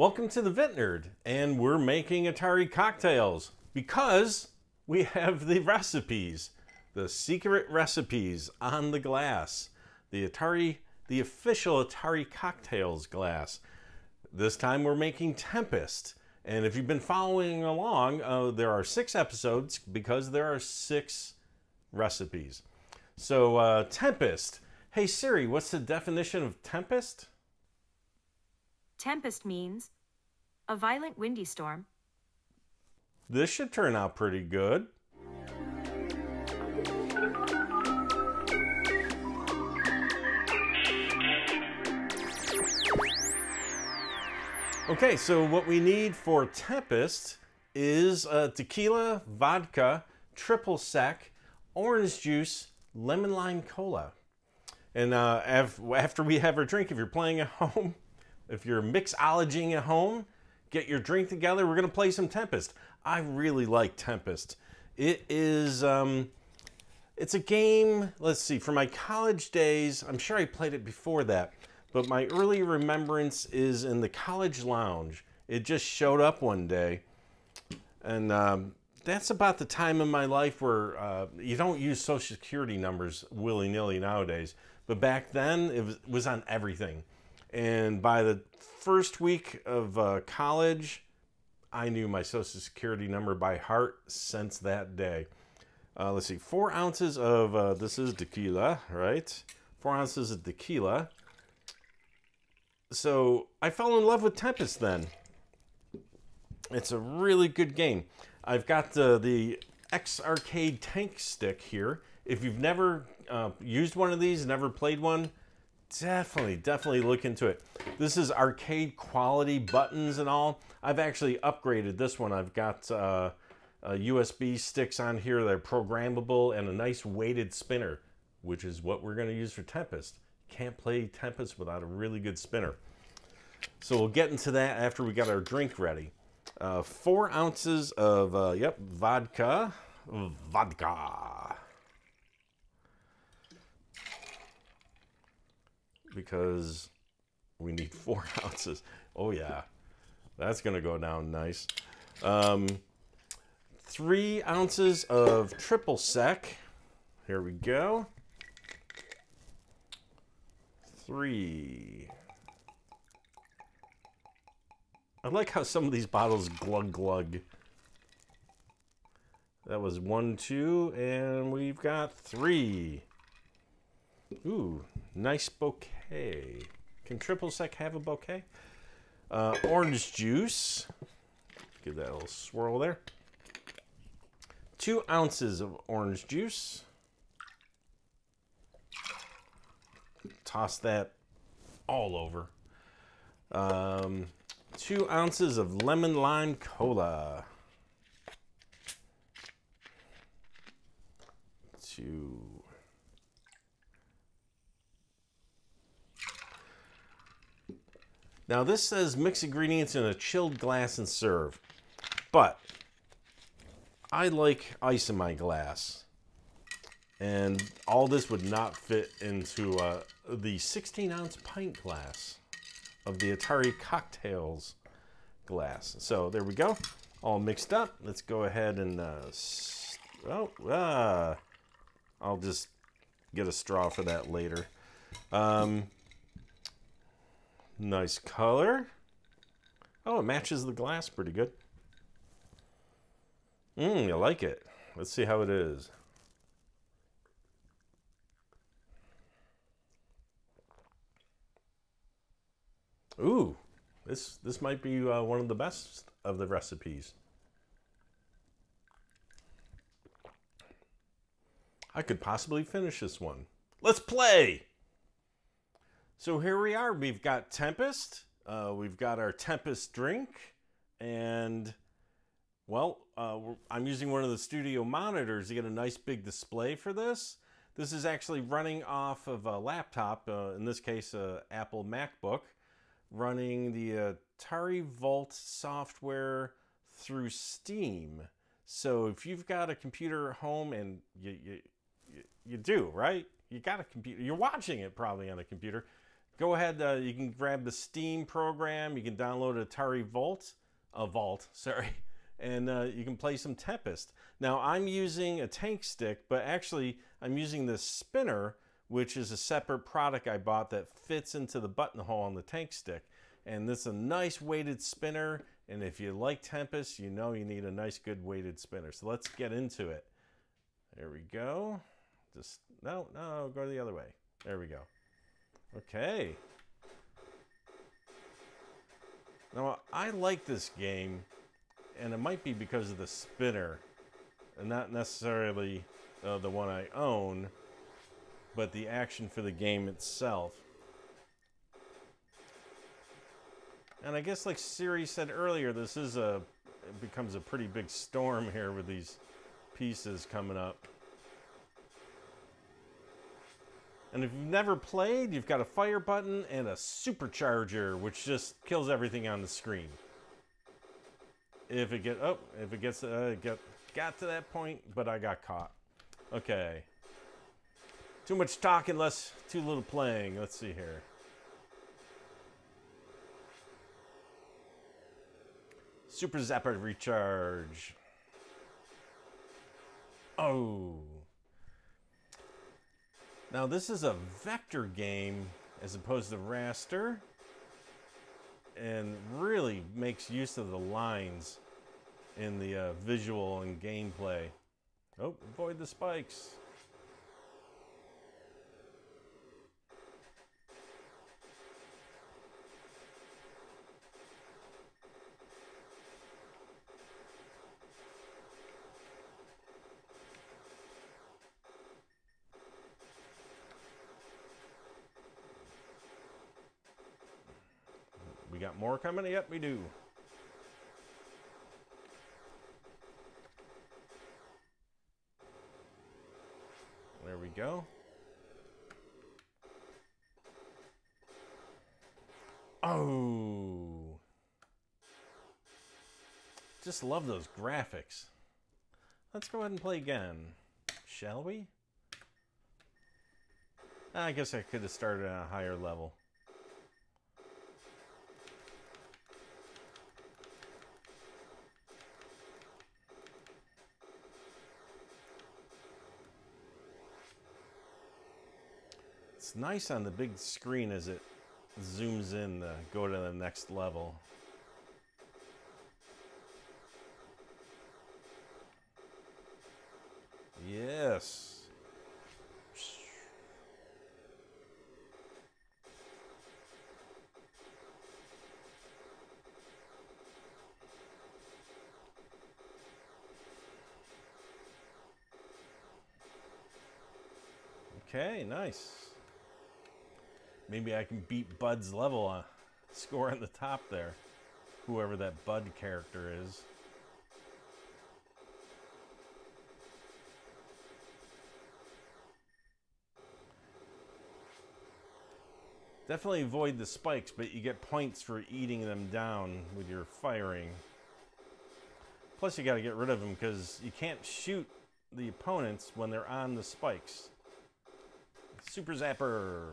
Welcome to the VintNerd, and we're making Atari cocktails because we have the recipes, the secret recipes on the glass, the official Atari Cocktails glass. This time we're making Tempest, and if you've been following along, there are 6 episodes because there are 6 recipes. So Tempest. Hey Siri, what's the definition of Tempest? Tempest means a violent windy storm. This should turn out pretty good. Okay, so what we need for Tempest is tequila, vodka, triple sec, orange juice, lemon lime cola. And after we have our drink, if you're playing at home, if you're mixologing at home, get your drink together. We're going to play some Tempest. I really like Tempest. It is, it's a game, let's see, from my college days. I'm sure I played it before that, but my early remembrance is in the college lounge. It just showed up one day. And that's about the time in my life where you don't use social security numbers willy-nilly nowadays. But back then, it was on everything. And by the first week of college, I knew my social security number by heart since that day. Let's see, 4 ounces of, this is tequila, right? 4 ounces of tequila. So I fell in love with Tempest then. It's a really good game. I've got the X-Arcade Tankstick here. If you've never used one of these, never played one, definitely look into it. This is arcade quality buttons and all. I've actually upgraded this one. I've got USB sticks on here that are programmable and a nice weighted spinner, which is what we're going to use for Tempest. Can't play Tempest without a really good spinner. So we'll get into that after we got our drink ready. 4 ounces of, vodka. Because we need 4 ounces. Oh yeah, that's gonna go down nice. 3 ounces of triple sec. Here we go. 3. I like how some of these bottles glug glug. That was 1, 2, and we've got 3. Ooh, nice bouquet. Can triple sec have a bouquet? Orange juice. Give that a little swirl there. 2 ounces of orange juice. Toss that all over. 2 ounces of lemon lime cola. 2. Now this says mix ingredients in a chilled glass and serve, but I like ice in my glass, and all this would not fit into the 16-ounce pint glass of the Atari Cocktails glass. So there we go, all mixed up. Let's go ahead and, I'll just get a straw for that later. Nice color. Oh, it matches the glass pretty good. I like it. Let's see how it is. Ooh, this might be one of the best of the recipes. I could possibly finish this one. Let's play! So here we are. We've got Tempest. We've got our Tempest drink. And, well, I'm using one of the studio monitors to get a nice big display for this. This is actually running off of a laptop, in this case, Apple MacBook, running the Atari Vault software through Steam. So if you've got a computer at home, and you do, right? You got a computer. You're watching it probably on a computer. go ahead, you can grab the Steam program, you can download Atari Vault, and you can play some Tempest. Now I'm using a Tankstick, but actually I'm using this spinner, which is a separate product I bought that fits into the buttonhole on the Tankstick. And this is a nice weighted spinner, and if you like Tempest, you know you need a nice good weighted spinner. So let's get into it. There we go. Just, no, go the other way. There we go. Okay. Now, I like this game, and it might be because of the spinner, and not necessarily the one I own, but the action for the game itself. And I guess like Siri said earlier, this is it becomes a pretty big storm here with these pieces coming up. And if you've never played, you've got a fire button and a supercharger, which just kills everything on the screen. If it gets got to that point, but I got caught. Okay. Too much talking, too little playing. Let's see here. Super Zapper recharge. Oh. Now this is a vector game as opposed to raster, and really makes use of the lines in the visual and gameplay. Oh, avoid the spikes. We got more coming? Yep, we do. There we go. Oh. Just love those graphics. Let's go ahead and play again. Shall we? I guess I could have started at a higher level. It's nice on the big screen as it zooms in to go to the next level. Yes. Okay, nice. Maybe I can beat Bud's level score on the top there. Whoever that Bud character is. Definitely avoid the spikes, but you get points for eating them down with your firing. Plus you gotta get rid of them because you can't shoot the opponents when they're on the spikes. Super Zapper.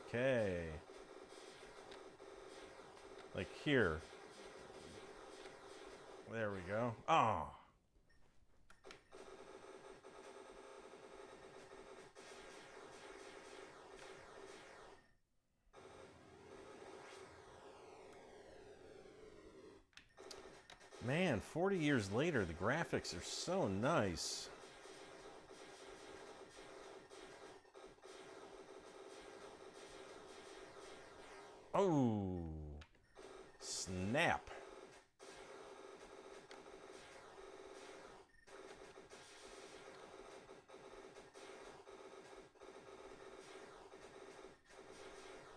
Okay. Like here. There we go. Oh. Man, 40 years later, the graphics are so nice. Oh, snap.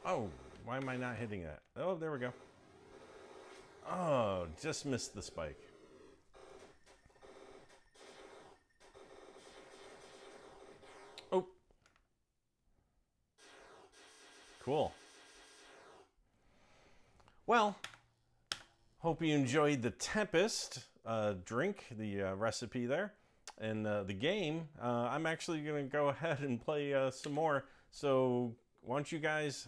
Oh, why am I not hitting that? Oh, there we go. Oh, just missed the spike. Oh. Cool. Well, hope you enjoyed the Tempest drink, the recipe there, and the game. I'm actually going to go ahead and play some more. So why don't you guys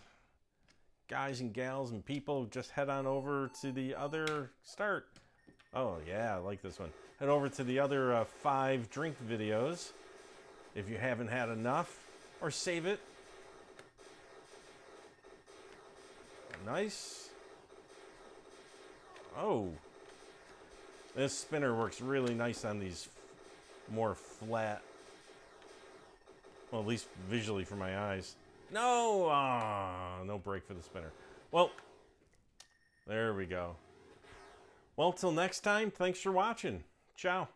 guys and gals and people, just head on over to the other start. Oh yeah, I like this one. Head over to the other 5 drink videos if you haven't had enough, or save it. Nice. Oh, this spinner works really nice on these more flat, well, at least visually for my eyes. No, no break for the spinner. Well, there we go. Well, till next time, thanks for watching. Ciao.